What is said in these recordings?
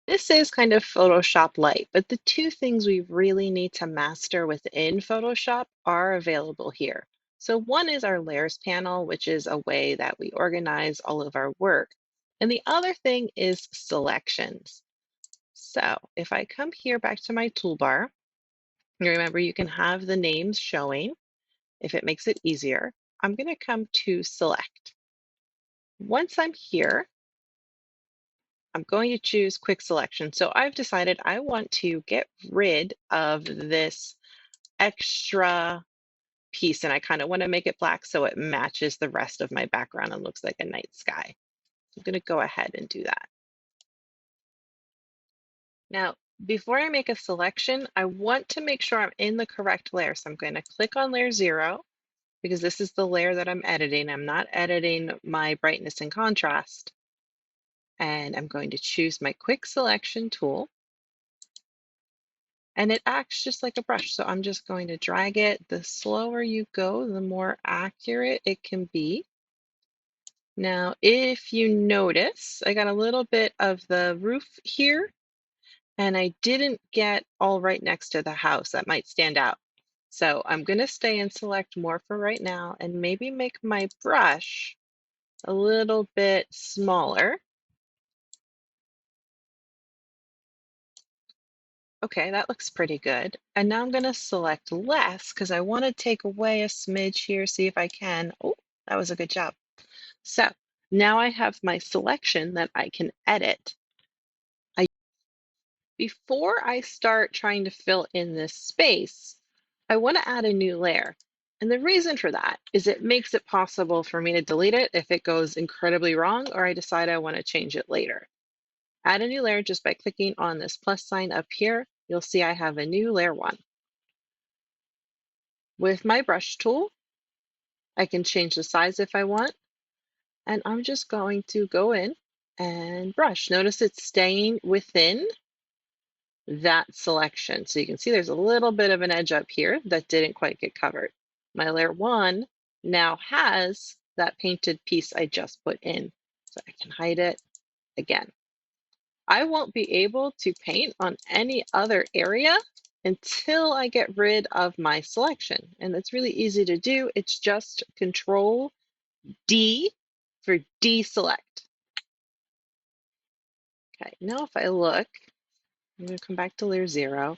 This is kind of Photoshop light, but the two things we really need to master within Photoshop are available here. So one is our layers panel, which is a way that we organize all of our work. And the other thing is selections. So if I come here back to my toolbar, you remember you can have the names showing if it makes it easier. I'm going to come to select. Once I'm here, I'm going to choose quick selection. So I've decided I want to get rid of this extra piece and I kind of want to make it black so it matches the rest of my background and looks like a night sky. I'm going to go ahead and do that. Now, before I make a selection, I want to make sure I'm in the correct layer. So I'm going to click on layer 0 because this is the layer that I'm editing. I'm not editing my brightness and contrast. And I'm going to choose my quick selection tool. And it acts just like a brush. So I'm just going to drag it. The slower you go, the more accurate it can be. Now, if you notice, I got a little bit of the roof here, and I didn't get all right next to the house. That might stand out. So I'm going to stay and select more for right now and maybe make my brush a little bit smaller. Okay, that looks pretty good. And now I'm going to select less because I want to take away a smidge here, see if I can. Oh, that was a good job. So now I have my selection that I can edit. Before I start trying to fill in this space, I want to add a new layer. And the reason for that is it makes it possible for me to delete it if it goes incredibly wrong or I decide I want to change it later. Add a new layer just by clicking on this plus sign up here. You'll see I have a new layer 1. With my brush tool, I can change the size if I want. And I'm just going to go in and brush. Notice it's staying within that selection. So you can see there's a little bit of an edge up here that didn't quite get covered. My layer 1 now has that painted piece I just put in. So I can hide it again. I won't be able to paint on any other area until I get rid of my selection. And it's really easy to do. It's just Control D for deselect. Okay, now if I look, I'm going to come back to layer 0.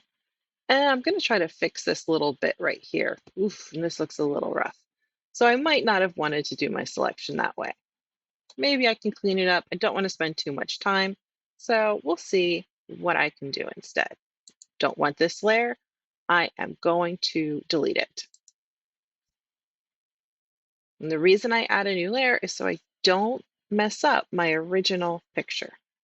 And I'm going to try to fix this little bit right here. Oof, and this looks a little rough. So I might not have wanted to do my selection that way. Maybe I can clean it up. I don't want to spend too much time. So we'll see what I can do instead. Don't want this layer. I am going to delete it. And the reason I add a new layer is so I don't mess up my original picture.